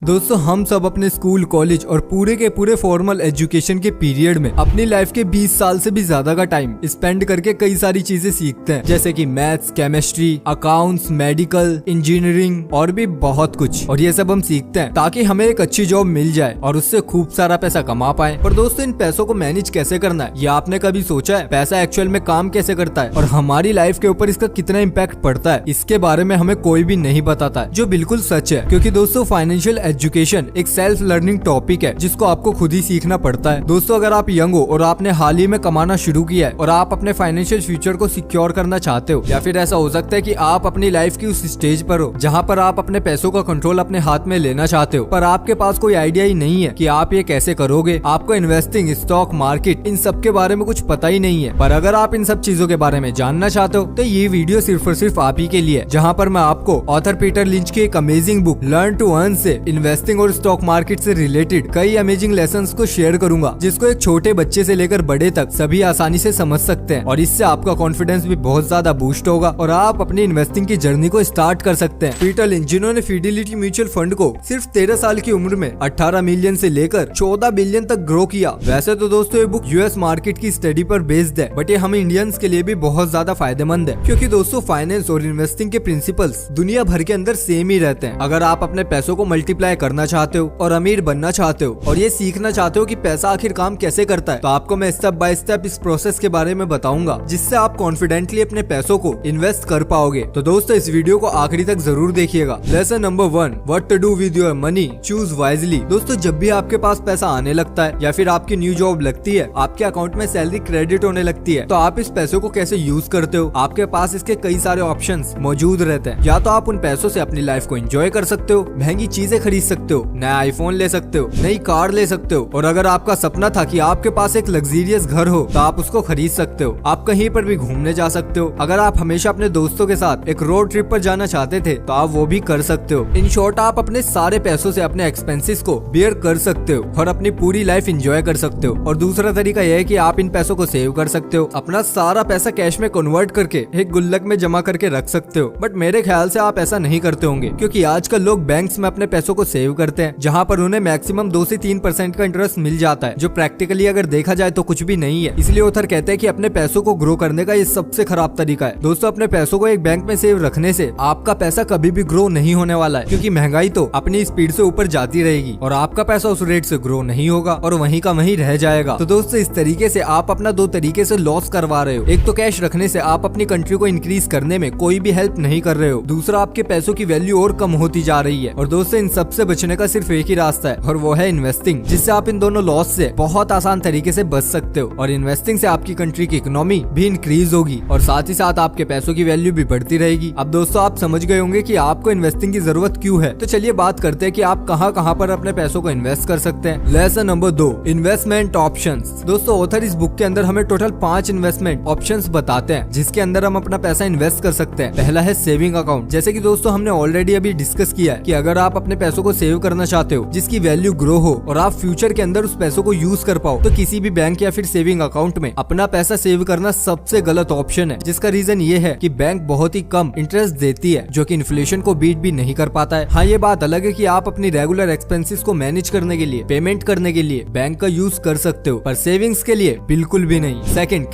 दोस्तों हम सब अपने स्कूल, कॉलेज और पूरे के पूरे फॉर्मल एजुकेशन के पीरियड में अपनी लाइफ के 20 साल से भी ज्यादा का टाइम स्पेंड करके कई सारी चीजें सीखते हैं, जैसे कि maths, chemistry, accounts, medical, engineering और भी बहुत कुछ। और ये सब हम सीखते हैं ताकि हमें एक अच्छी जॉब मिल जाए और उससे खूब सारा पैसा कमा पाए। पर दोस्तों इन पैसों को मैनेज कैसे करना है, ये आपने कभी सोचा है? पैसा एक्चुअल में काम कैसे करता है और हमारी लाइफ के ऊपर इसका कितना इम्पैक्ट पड़ता है, इसके बारे में हमें कोई भी नहीं बताता है, जो बिल्कुल सच है। क्योंकि दोस्तों फाइनेंशियल एजुकेशन एक सेल्फ लर्निंग टॉपिक है जिसको आपको खुद ही सीखना पड़ता है। दोस्तों अगर आप यंग हो और आपने हाल ही में कमाना शुरू किया है और आप अपने फाइनेंशियल फ्यूचर को सिक्योर करना चाहते हो, या फिर ऐसा हो सकता है कि आप अपनी लाइफ की उस स्टेज पर हो जहाँ पर आप अपने पैसों का कंट्रोल अपने हाथ में लेना चाहते हो, पर आपके पास कोई आइडिया ही नहीं है कि आप ये कैसे करोगे। आपको इन्वेस्टिंग, स्टॉक मार्केट, इन सब के बारे में कुछ पता ही नहीं है। पर अगर आप इन सब चीजों के बारे में जानना चाहते हो तो ये वीडियो सिर्फ और सिर्फ आप ही के लिए, जहाँ पर मैं आपको ऑथर पीटर लिंच की एक amazing book learn to earn से इन्वेस्टिंग और स्टॉक मार्केट से रिलेटेड कई अमेजिंग लेसन्स को शेयर करूंगा, जिसको एक छोटे बच्चे से लेकर बड़े तक सभी आसानी से समझ सकते हैं। और इससे आपका कॉन्फिडेंस भी बहुत ज्यादा बूस्ट होगा और आप अपनी इन्वेस्टिंग की जर्नी को स्टार्ट कर सकते हैं। पीटर लिंच, जिन्होंने फिडेलिटी म्यूचुअल फंड को सिर्फ 13 साल की उम्र में 18 मिलियन से लेकर 14 बिलियन तक ग्रो किया। वैसे तो दोस्तों ये बुक यूएस मार्केट की स्टडी पर बेस्ड है, बट ये हम इंडियंस के लिए भी बहुत ज्यादा फायदेमंद है, क्योंकि दोस्तों फाइनेंस और इन्वेस्टिंग के प्रिंसिपल्स दुनिया भर के अंदर सेम ही रहते हैं। अगर आप अपने पैसों को मल्टीप्लाई करना चाहते हो और अमीर बनना चाहते हो और ये सीखना चाहते हो कि पैसा आखिर काम कैसे करता है, तो आपको मैं स्टेप बाय स्टेप इस प्रोसेस के बारे में बताऊंगा, जिससे आप कॉन्फिडेंटली अपने पैसों को इन्वेस्ट कर पाओगे। तो दोस्तों इस वीडियो को आखिरी तक जरूर देखिएगा। Lesson number 1, what to do with your money, choose wisely. दोस्तों जब भी आपके पास पैसा आने लगता है या फिर आपकी न्यू जॉब लगती है, आपके अकाउंट में सैलरी क्रेडिट होने लगती है, तो आप इस पैसों को कैसे यूज करते हो? आपके पास इसके कई सारे ऑप्शंस मौजूद रहते हैं। या तो आप उन पैसों से अपनी लाइफ को एंजॉय कर सकते हो, महंगी चीजें खरीद सकते हो, नया आईफोन ले सकते हो, नई कार ले सकते हो, और अगर आपका सपना था कि आपके पास एक लग्जरियस घर हो तो आप उसको खरीद सकते हो। आप कहीं पर भी घूमने जा सकते हो। अगर आप हमेशा अपने दोस्तों के साथ एक रोड ट्रिप पर जाना चाहते थे तो आप वो भी कर सकते हो। इन शॉर्ट आप अपने सारे पैसों से अपने एक्सपेंसेस को बियर कर सकते हो और अपनी पूरी लाइफ एंजॉय कर सकते हो। और दूसरा तरीका यह है कि आप इन पैसों को सेव कर सकते हो, अपना सारा पैसा कैश में कन्वर्ट करके एक गुल्लक में जमा करके रख सकते हो। बट मेरे ख्याल से आप ऐसा नहीं करते होंगे, क्योंकि आजकल लोग बैंक्स में अपने पैसों को सेव करते हैं, जहाँ पर उन्हें मैक्सिमम 2 से 3% का इंटरेस्ट मिल जाता है, जो प्रैक्टिकली अगर देखा जाए तो कुछ भी नहीं है। इसलिए ऑथर कहते हैं कि अपने पैसों को ग्रो करने का ये सबसे खराब तरीका है। दोस्तों अपने पैसों को एक बैंक में सेव रखने से आपका पैसा कभी भी ग्रो नहीं होने वाला है, क्योंकि महंगाई तो अपनी स्पीड से ऊपर जाती रहेगी और आपका पैसा उस रेट से ग्रो नहीं होगा और वहीं का वहीं रह जाएगा। तो दोस्तों इस तरीके से आप अपना 2 तरीके से लॉस करवा रहे हो। एक तो कैश रखने से आप अपनी कंट्री को इंक्रीज करने में कोई भी हेल्प नहीं कर रहे हो, दूसरा आपके पैसों की वैल्यू और कम होती जा रही है। और दोस्तों इन सबसे बचने का सिर्फ एक ही रास्ता है और वो है इन्वेस्टिंग, जिससे आप इन दोनों लॉस से बहुत आसान तरीके से बच सकते हो। और इन्वेस्टिंग से आपकी कंट्री की इकोनॉमी भी इंक्रीज होगी और साथ ही साथ आपके पैसों की वैल्यू भी बढ़ती रहेगी। अब दोस्तों आप समझ गए होंगे कि आपको इन्वेस्टिंग की जरूरत क्यों है। तो चलिए बात करते हैं कि आप कहां पर अपने पैसों को इन्वेस्ट कर सकते हैं। Lesson number 2, investment options. दोस्तों ऑथर इस बुक के अंदर हमें टोटल 5 इन्वेस्टमेंट ऑप्शंस बताते हैं, जिसके अंदर हम अपना पैसा इन्वेस्ट कर सकते हैं। पहला है सेविंग अकाउंट। जैसे कि दोस्तों हमने ऑलरेडी अभी डिस्कस किया है कि अगर आप अपने पैसों को सेव करना चाहते हो जिसकी वैल्यू ग्रो हो और आप फ्यूचर के अंदर उस पैसों को यूज कर पाओ, तो किसी भी बैंक या फिर सेविंग अकाउंट में अपना पैसा सेव करना सबसे गलत ऑप्शन है। जिसका रीजन ये है कि बैंक बहुत ही कम इंटरेस्ट देती है, जो कि इन्फ्लेशन को बीट भी नहीं कर पाता है। हाँ ये बात अलग है कि आप अपनी रेगुलर एक्सपेंसेस को मैनेज करने के लिए, पेमेंट करने के लिए बैंक का यूज कर सकते हो, पर सेविंग्स के लिए बिल्कुल भी नहीं। सेकंड,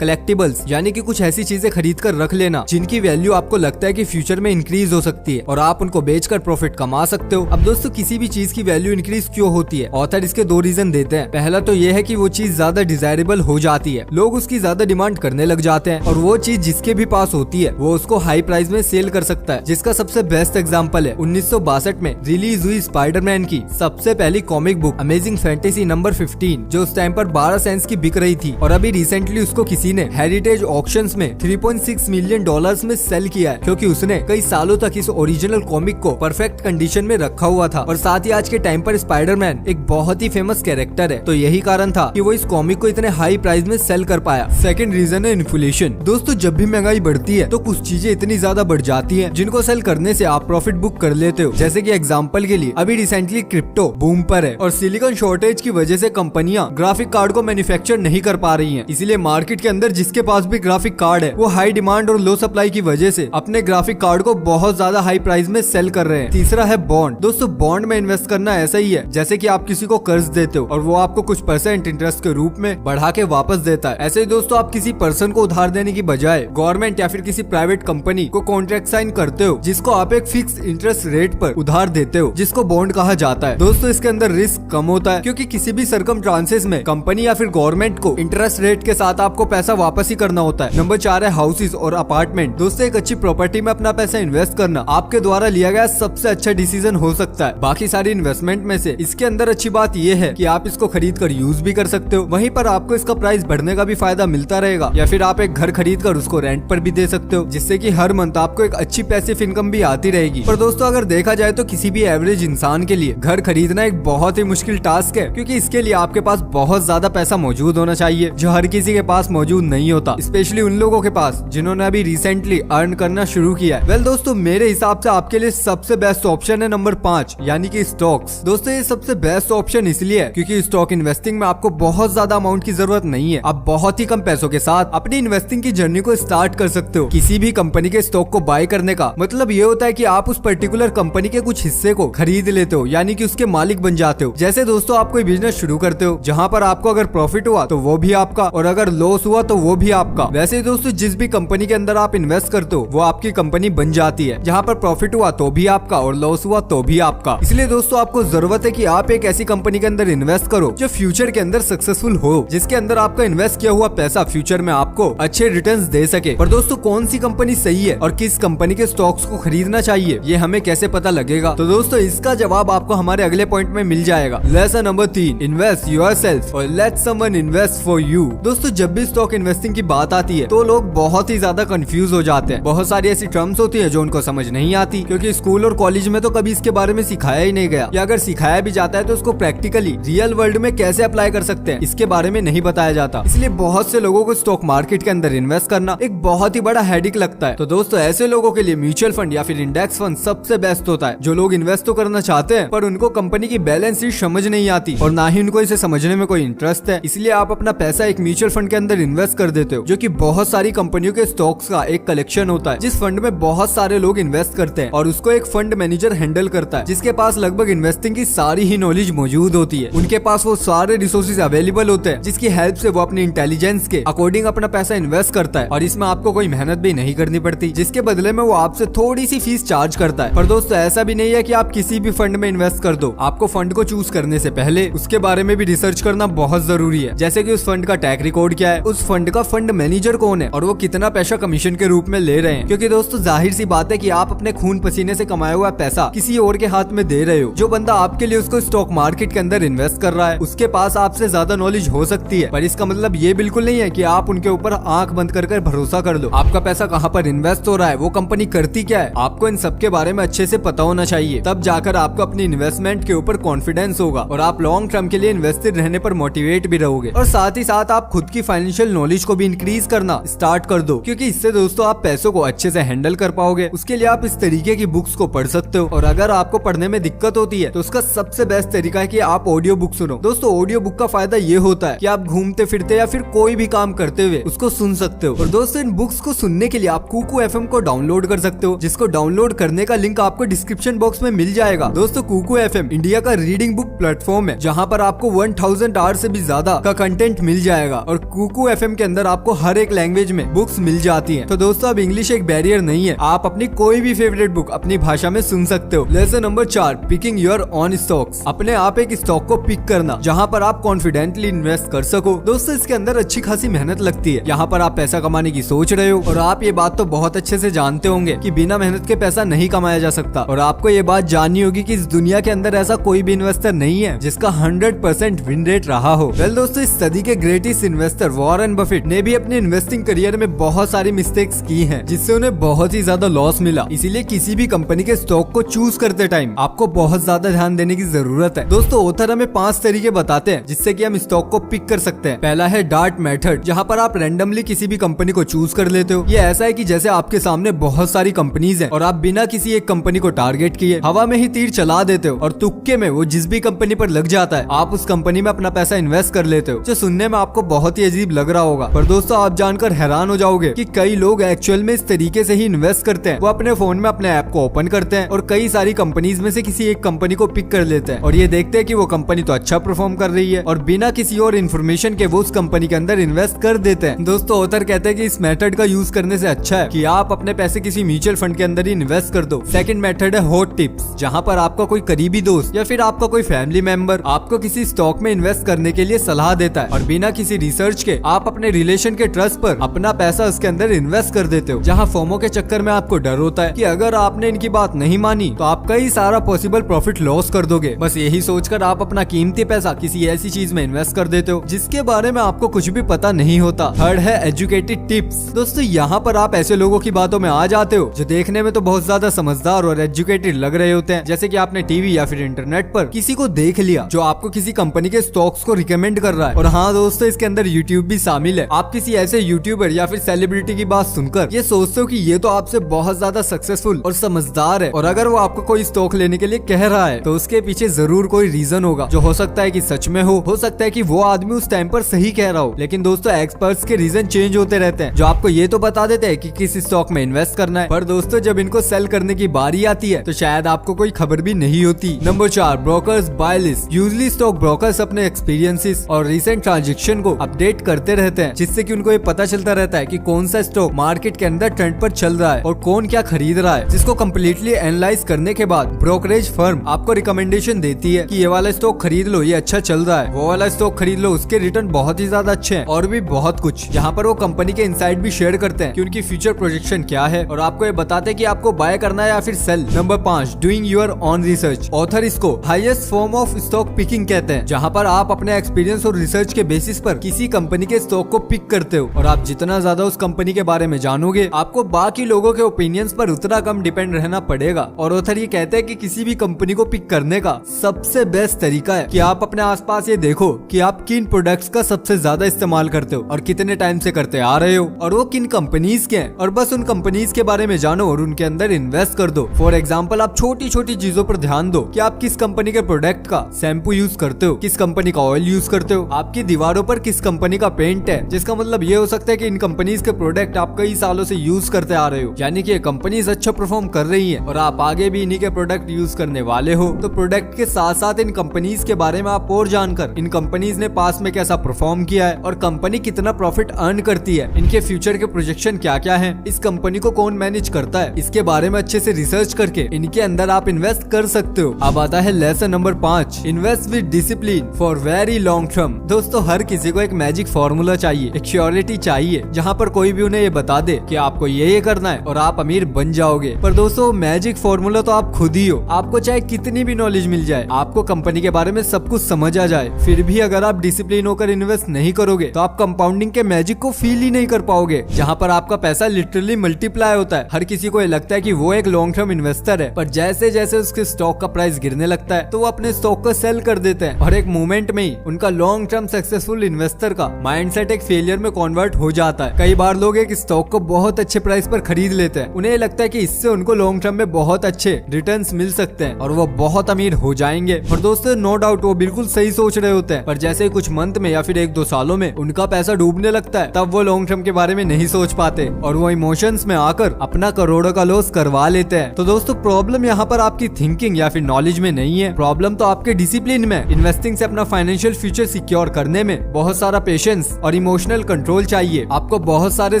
कलेक्टिबल्स यानी कि कुछ ऐसी चीजें खरीद कर रख लेना जिनकी वैल्यू आपको लगता है कि फ्यूचर में इंक्रीज हो सकती है और आप उनको बेचकर प्रॉफिट कमा सकते हो। अब दोस्तों किसी भी चीज की वैल्यू इंक्रीज क्यों होती है, ऑथर इसके 2 रीजन देते हैं। पहला तो ये है कि वो चीज ज्यादा डिजायरेबल हो जाती है, लोग उसकी ज्यादा डिमांड करने लग जाते हैं और वो चीज जिसके भी पास होती है वो उसको हाई प्राइस में सेल कर सकता है। जिसका सबसे बेस्ट एग्जांपल है 1962 में रिलीज हुई स्पाइडरमैन की सबसे पहली comic book amazing fantasy number 15, जो उस टाइम पर 12 सेंट्स की बिक रही थी और अभी रिसेंटली उसको किसी ने हेरिटेज ऑक्शंस में $3.6 मिलियन में सेल किया है, क्योंकि उसने कई सालों तक इस ओरिजिनल कॉमिक को परफेक्ट कंडीशन में रखा हुआ था। और साथ ही आज के टाइम पर स्पाइडरमैन एक बहुत ही फेमस कैरेक्टर है, तो यही कारण था कि वो इस कॉमिक को इतने हाई प्राइस में सेल कर पाया। सेकंड रीजन है इन्फ्लेशन। दोस्तों जब भी महंगाई बढ़ती है तो कुछ चीजें इतनी ज्यादा बढ़ जाती हैं जिनको सेल करने से आप प्रॉफिट बुक कर लेते हो। जैसे कि एग्जांपल के लिए अभी रिसेंटली क्रिप्टो बूम पर है और सिलिकॉन शॉर्टेज की वजह से कंपनियां ग्राफिक कार्ड को मैन्युफैक्चर नहीं कर पा रही हैं। इसलिए मार्केट के अंदर जिसके पास भी ग्राफिक कार्ड है वो हाई डिमांड और लो सप्लाई की वजह से अपने ग्राफिक कार्ड को बहुत ज्यादा हाई प्राइस में सेल कर रहे हैं। तीसरा है बॉन्ड। बॉन्ड। दोस्तों बॉन्ड में इन्वेस्ट करना ऐसा ही है जैसे कि आप किसी को कर्ज देते हो और वो आपको कुछ % इंटरेस्ट के रूप में बढ़ा के वापस देता है। ऐसे ही दोस्तों आप किसी पर्सन को उधार देने की बजाय गवर्नमेंट या फिर किसी प्राइवेट कंपनी को कॉन्ट्रैक्ट साइन करते हो जिसको आप एक फिक्स इंटरेस्ट रेट पर उधार देते हो, जिसको बॉन्ड कहा जाता है। दोस्तों इसके अंदर रिस्क कम होता है क्योंकि किसी भी सरकमस्टांसेस में कंपनी या फिर गवर्नमेंट को इंटरेस्ट रेट के साथ आपको पैसा वापस ही करना होता है। नंबर 4 है हाउसेस और अपार्टमेंट। दोस्तों एक अच्छी प्रॉपर्टी में अपना पैसा इन्वेस्ट करना आपके द्वारा लिया गया सबसे अच्छा डिसीजन हो सकता है बाकी सारी इन्वेस्टमेंट में से। इसके अंदर अच्छी बात यह है कि आप इसको खरीद कर यूज भी कर सकते हो, वहीं पर आपको इसका प्राइस बढ़ने का भी फायदा मिलता रहेगा, या फिर आप एक घर खरीद कर उसको रेंट पर भी दे सकते हो जिससे कि हर मंथ आपको एक अच्छी पैसिव इनकम भी आती रहेगी। पर दोस्तों अगर देखा जाए तो किसी भी एवरेज इंसान के लिए घर खरीदना एक बहुत ही मुश्किल टास्क है क्योंकि इसके लिए आपके पास बहुत ज्यादा पैसा मौजूद होना चाहिए जो हर किसी के पास मौजूद नहीं होता, स्पेशली उन लोगों के पास जिन्होंने अभी रिसेंटली अर्न करना शुरू किया है। वेल दोस्तों मेरे हिसाब से आपके लिए सबसे बेस्ट ऑप्शन है नंबर 5 यानी कि स्टॉक्स। दोस्तों ये सबसे बेस्ट ऑप्शन इसलिए है क्योंकि स्टॉक इन्वेस्टिंग में आपको बहुत ज्यादा अमाउंट की जरूरत नहीं है। आप बहुत ही कम पैसों के साथ अपनी इन्वेस्टिंग की जर्नी को स्टार्ट कर सकते हो। किसी भी कंपनी के स्टॉक को बाय करने का मतलब ये होता है कि आप उस पर्टिकुलर कंपनी के कुछ हिस्से को खरीद लेते हो यानी कि उसके मालिक बन जाते हो। जैसे दोस्तों आप कोई बिजनेस शुरू करते हो जहाँ पर आपको अगर प्रॉफिट हुआ तो वो भी आपका और अगर लॉस हुआ तो वो भी आपका। वैसे दोस्तों जिस भी कंपनी के अंदर आप इन्वेस्ट करते हो वो आपकी कंपनी बन जाती है, जहाँ पर प्रॉफिट हुआ तो भी आपका और लॉस हुआ तो भी आपका। इसलिए दोस्तों आपको जरूरत है कि आप एक ऐसी कंपनी के अंदर इन्वेस्ट करो जो फ्यूचर के अंदर सक्सेसफुल हो, जिसके अंदर आपका इन्वेस्ट किया हुआ पैसा फ्यूचर में आपको अच्छे रिटर्न्स दे सके। पर दोस्तों कौन सी कंपनी सही है और किस कंपनी के स्टॉक्स को खरीदना चाहिए ये हमें कैसे पता लगेगा? तो दोस्तों इसका जवाब आपको हमारे अगले पॉइंट में मिल जाएगा। लेसन नंबर 3, इन्वेस्ट योरसेल्फ और let someone invest for you. दोस्तों जब भी स्टॉक इन्वेस्टिंग की बात आती है तो लोग बहुत ही ज्यादा कंफ्यूज हो जाते हैं। बहुत सारी ऐसी टर्म्स होती है जो उनको समझ नहीं आती क्योंकि स्कूल और कॉलेज में तो कभी इसके बारे में सिखाया ही नहीं गया, या अगर सिखाया भी जाता है तो उसको प्रैक्टिकली रियल वर्ल्ड में कैसे अप्लाई कर सकते हैं इसके बारे में नहीं बताया जाता। इसलिए बहुत से लोगों को स्टॉक मार्केट के अंदर इन्वेस्ट करना एक बहुत ही बड़ा हेडेक लगता है। तो दोस्तों ऐसे लोगों के लिए म्यूचुअल फंड या फिर इंडेक्स फंड सबसे बेस्ट होता है। जो लोग इन्वेस्ट तो करना चाहते हैं पर उनको कंपनी की बैलेंस शीट समझ नहीं आती और ना ही उनको इसे समझने में कोई इंटरेस्ट है, इसलिए आप अपना पैसा एक म्यूचुअल फंड के अंदर इन्वेस्ट कर देते हो जो कि बहुत सारी कंपनियों के स्टॉक्स का एक कलेक्शन होता है जिस फंड में बहुत सारे लोग इन्वेस्ट करते हैं और उसको एक फंड मैनेजर हैंडल करता है जिसके पास लगभग इन्वेस्टिंग की सारी ही नॉलेज मौजूद होती है। उनके पास वो सारे रिसोर्सेज अवेलेबल होते हैं जिसकी हेल्प से वो अपनी इंटेलिजेंस के अकॉर्डिंग अपना पैसा इन्वेस्ट करता है और इसमें आपको कोई मेहनत भी नहीं करनी पड़ती, जिसके बदले में वो आपसे थोड़ी सी फीस चार्ज करता है। पर दोस्तों ऐसा भी नहीं है कि आप किसी भी फंड में इन्वेस्ट कर दो। आपको फंड को चूज करने से पहले उसके बारे में भी रिसर्च करना बहुत जरूरी है, जैसे कि उस फंड का ट्रैक रिकॉर्ड क्या है, उस फंड का फंड मैनेजर कौन है और वो कितना पैसा कमीशन के रूप में ले रहे हैं। क्योंकि दोस्तों जाहिर सी बात है कि आप अपने खून पसीने से कमाया हुआ पैसा किसी और के हाथ में दे रहे हो। जो बंदा आपके लिए उसको स्टॉक मार्केट के अंदर इन्वेस्ट कर रहा है उसके पास आपसे ज्यादा नॉलेज हो सकती है, पर इसका मतलब ये बिल्कुल नहीं है कि आप उनके ऊपर आंख बंद कर भरोसा कर लो। आपका पैसा कहाँ पर इन्वेस्ट हो रहा है, वो कंपनी करती क्या है, आपको इन सब के बारे में अच्छे से पता होना चाहिए। तब जाकर आपको अपनी इन्वेस्टमेंट के ऊपर कॉन्फिडेंस होगा और आप लॉन्ग टर्म के लिए इन्वेस्टेड रहने पर मोटिवेट भी रहोगे। और साथ ही साथ आप खुद की फाइनेंशियल नॉलेज को भी इंक्रीज करना स्टार्ट कर दो, क्योंकि इससे दोस्तों आप पैसों को अच्छे से हैंडल कर पाओगे। उसके लिए आप इस तरीके की बुक्स को पढ़ सकते हो, और अगर आपको पढ़ने में दिक्कत होती है तो उसका सबसे बेस्ट तरीका है कि आप ऑडियो बुक सुनो। दोस्तों ऑडियो बुक का फायदा ये होता है कि आप घूमते फिरते या फिर कोई भी काम करते हुए उसको सुन सकते हो। और दोस्तों इन बुक्स को सुनने के लिए आप कुकू FM को डाउनलोड कर सकते हो, जिसको डाउनलोड करने का लिंक आपको डिस्क्रिप्शन बॉक्स में मिल जाएगा। दोस्तों कुकू FM इंडिया का रीडिंग बुक प्लेटफॉर्म है जहाँ पर आपको 1000 आवर्स से भी ज्यादा का कंटेंट मिल जाएगा, और कुकू FM के अंदर आपको हर एक लैंग्वेज में बुक्स मिल जाती है। तो दोस्तों अब इंग्लिश एक बैरियर नहीं है, आप अपनी कोई भी फेवरेट बुक अपनी भाषा में सुन सकते हो। Lesson number 4, picking your on stocks. अपने आप एक स्टॉक को पिक करना जहाँ पर आप कॉन्फिडेंटली इन्वेस्ट कर सको। दोस्तों इसके अंदर अच्छी खासी मेहनत लगती है। यहाँ पर आप पैसा कमाने की सोच रहे हो और आप ये बात तो बहुत अच्छे से जानते होंगे कि बिना मेहनत के पैसा नहीं कमाया जा सकता, और आपको ये बात जाननी होगी कि इस दुनिया के अंदर ऐसा कोई भी इन्वेस्टर नहीं है जिसका 100% विन रेट रहा हो। वेल दोस्तों इस सदी के ग्रेटेस्ट इन्वेस्टर वॉरेन बफेट ने भी अपने इन्वेस्टिंग करियर में बहुत सारी मिस्टेक्स की हैं, जिससे उन्हें बहुत ही ज्यादा लॉस मिला। इसीलिए किसी भी कंपनी के स्टॉक को चूज करते टाइम आपको बहुत ज्यादा ध्यान देने की जरूरत है। दोस्तों ऑथर हमें 5 तरीके बताते हैं जिससे कि हम स्टॉक को पिक कर सकते हैं। पहला है डार्ट मेथड, जहाँ पर आप रैंडमली किसी भी कंपनी को चूज कर लेते हो। ये ऐसा है कि जैसे आपके सामने बहुत सारी कंपनीज हैं और आप बिना किसी एक कंपनी को टारगेट किए हवा में ही तीर चला देते हो, और तुक्के में वो जिस भी कंपनी पर लग जाता है आप उस कंपनी में अपना पैसा इन्वेस्ट कर लेते हो, जो सुनने में आपको बहुत ही अजीब लग रहा होगा। पर दोस्तों आप जानकर हैरान हो जाओगे कि कई लोग एक्चुअल में इस तरीके से ही इन्वेस्ट करते हैं। वो अपने फोन में अपने ऐप को ओपन करते हैं और कई सारी सारी कंपनीज में से किसी एक कंपनी को पिक कर लेते हैं और ये देखते हैं कि वो कंपनी तो अच्छा परफॉर्म कर रही है और बिना किसी और इन्फॉर्मेशन के वो उस कंपनी के अंदर इन्वेस्ट कर देते हैं। दोस्तों ऑथर कहते हैं कि इस मेथड का यूज करने से अच्छा है कि आप अपने पैसे किसी म्यूचुअल फंड के अंदर ही इन्वेस्ट कर दो। सेकंड मेथड है हॉट टिप्स, जहां पर आपका कोई करीबी दोस्त या फिर आपका कोई फैमिली मेंबर आपको किसी स्टॉक में इन्वेस्ट करने के लिए सलाह देता है और बिना किसी रिसर्च के आप अपने रिलेशन के ट्रस्ट पर अपना पैसा उसके अंदर इन्वेस्ट कर देते हो। जहां फोमो के चक्कर में आपको डर होता है कि अगर आपने इनकी बात नहीं मानी तो आप कई सारा पॉसिबल प्रॉफिट लॉस कर दोगे। बस यही सोचकर आप अपना कीमती पैसा किसी ऐसी चीज में इन्वेस्ट कर देते हो जिसके बारे में आपको कुछ भी पता नहीं होता। थर्ड है एजुकेटेड टिप्स। दोस्तों यहाँ पर आप ऐसे लोगों की बातों में आ जाते हो जो देखने में तो बहुत ज्यादा समझदार और एजुकेटेड लग रहे होते हैं, जैसे कि आपने टीवी या फिर इंटरनेट पर किसी को देख लिया जो आपको किसी कंपनी के स्टॉक्स को रिकमेंड कर रहा है। और हाँ दोस्तों, इसके अंदर यूट्यूब भी शामिल है। आप किसी ऐसे यूट्यूबर या फिर सेलिब्रिटी की बात सुनकर ये सोचते हो कि ये तो आपसे बहुत ज्यादा सक्सेसफुल और समझदार है और अगर वो आपको कोई स्टॉक लेने के लिए कह रहा है तो उसके पीछे जरूर कोई रीजन होगा जो हो सकता है कि सच में हो सकता है कि वो आदमी उस टाइम पर सही कह रहा हो। लेकिन दोस्तों एक्सपर्ट्स के रीजन चेंज होते रहते हैं जो आपको ये तो बता देते हैं कि किस स्टॉक में इन्वेस्ट करना है, पर दोस्तों जब इनको सेल करने की बारी आती है तो शायद आपको कोई खबर भी नहीं होती। Number 4, brokers buy list. Usually stock brokers अपने एक्सपीरियंसेस और रिसेंट ट्रांजेक्शन को अपडेट करते रहते हैं जिससे कि उनको ये पता चलता रहता है कि कौन सा स्टॉक मार्केट के अंदर ट्रेंड पर चल रहा है और कौन क्या खरीद रहा है, जिसको कम्प्लीटली एनालाइज करने के बाद ब्रोकरेज फर्म आपको रिकमेंडेशन देती है कि ये वाला स्टॉक खरीद लो, ये अच्छा चल रहा है, वो वाला स्टॉक खरीद लो, उसके रिटर्न बहुत ही ज्यादा अच्छे हैं और भी बहुत कुछ। यहाँ पर वो कंपनी के इनसाइड भी शेयर करते हैं कि उनकी फ्यूचर प्रोजेक्शन क्या है और आपको ये बताते हैं कि आपको बाय करना है या फिर sell. Number 5, doing your own research. Author इसको highest form of stock picking कहते हैं, जहाँ पर आप अपने एक्सपीरियंस और रिसर्च के बेसिस पर किसी कंपनी के स्टॉक को पिक करते हो और आप जितना ज्यादा उस कंपनी के बारे में जानोगे आपको बाकी लोगों के ओपिनियंस पर उतना कम डिपेंड रहना पड़ेगा। और ऑथर ये कहते हैं कि किसी भी कंपनी को पिक करने का सबसे बेस्ट तरीका है कि आप अपने आसपास ये देखो कि आप किन प्रोडक्ट्स का सबसे ज्यादा इस्तेमाल करते हो और कितने टाइम से करते आ रहे हो और वो किन कंपनीज के हैं और बस उन कंपनीज के बारे में जानो और उनके अंदर इन्वेस्ट कर दो। फॉर एग्जाम्पल आप छोटी छोटी चीजों पर ध्यान दो कि आप किस कंपनी के प्रोडक्ट का शैम्पू यूज करते हो, किस कंपनी का ऑयल यूज करते हो, आपकी दीवारों पर किस कंपनी का पेंट है, जिसका मतलब ये हो सकता है कि इन कंपनीज के प्रोडक्ट आप कई सालों से यूज करते आ रहे हो, यानी कि ये कंपनीज अच्छा परफॉर्म कर रही है और आप आगे भी इन्हीं के प्रोडक्ट यूज करने वाले हो। तो प्रोडक्ट के साथ साथ इन कंपनीज के बारे में आप और जानकर इन कंपनीज ने पास में कैसा परफॉर्म किया है और कंपनी कितना प्रॉफिट अर्न करती है, इनके फ्यूचर के प्रोजेक्शन क्या क्या है, इस कंपनी को कौन मैनेज करता है, इसके बारे में अच्छे से रिसर्च करके इनके अंदर आप इन्वेस्ट कर सकते हो। अब आता है lesson number 5, invest with discipline for very long term. दोस्तों हर किसी को एक मैजिक फॉर्मूला चाहिए, एक श्योरिटी चाहिए जहाँ पर कोई भी उन्हें ये बता दे कि आपको ये करना है और आप अमीर बन जाओगे। पर दोस्तों मैजिक फॉर्मूला तो आप खुद ही हो। आपको चाहे कितनी भी नॉलेज मिल जाए, आपको कंपनी के बारे में सब कुछ समझ आ जाए, फिर भी अगर आप डिसिप्लिन होकर इन्वेस्ट नहीं करोगे तो आप कंपाउंडिंग के मैजिक को फील ही नहीं कर पाओगे, जहाँ पर आपका पैसा लिटरली मल्टीप्लाई होता है। हर किसी को ये लगता है कि वो एक लॉन्ग टर्म इन्वेस्टर है, पर जैसे जैसे उसके स्टॉक का प्राइस गिरने लगता है तो वो अपने स्टॉक को सेल कर देते हैं और एक मोमेंट में ही उनका लॉन्ग टर्म सक्सेसफुल इन्वेस्टर का माइंडसेट एक फेलियर में कन्वर्ट हो जाता है। कई बार लोग एक स्टॉक को बहुत अच्छे प्राइस पर खरीद लेते हैं, उन्हें लगता है कि इससे उनको लॉन्ग टर्म में बहुत अच्छे रिटर्न्स मिल सकते हैं और वो बहुत अमीर हो जाएंगे। और दोस्तों नो डाउट वो बिल्कुल सही सोच रहे होते हैं, पर जैसे कुछ मंथ में या फिर 1-2 सालों में उनका पैसा डूबने लगता है तब वो लॉन्ग टर्म के बारे में नहीं सोच पाते और वो इमोशंस में आकर अपना करोड़ों का लॉस करवा लेते हैं। तो दोस्तों प्रॉब्लम यहाँ पर आपकी थिंकिंग या फिर नॉलेज में नहीं है, प्रॉब्लम तो आपके डिसिप्लिन में। इन्वेस्टिंग से अपना फाइनेंशियल फ्यूचर सिक्योर करने में बहुत सारा पेशेंस और इमोशनल कंट्रोल चाहिए। आपको बहुत सारे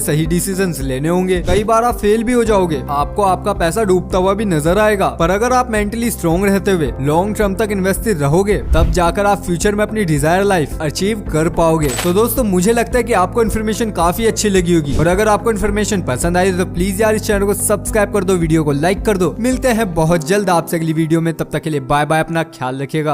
सही डिसीजंस लेने होंगे, कई बार आप फेल भी हो जाओगे, आपको आपका पैसा डूबता हुआ भी नजर आएगा, पर अगर आप मेंटली स्ट्रॉन्ग रहते हुए लॉन्ग टर्म तक इन्वेस्टेड रहोगे तब जाकर आप फ्यूचर में अपनी डिजायर लाइफ अचीव कर पाओगे। तो दोस्तों मुझे लगता है कि आपको इन्फॉर्मेशन काफी अच्छी लगी होगी और अगर आपको इन्फॉर्मेशन पसंद आई तो प्लीज यार इस चैनल को सब्सक्राइब कर दो, वीडियो को लाइक कर दो। मिलते हैं बहुत जल्द आपसे अगली वीडियो में, तब तक के लिए बाय बाय, अपना ख्याल रखिएगा।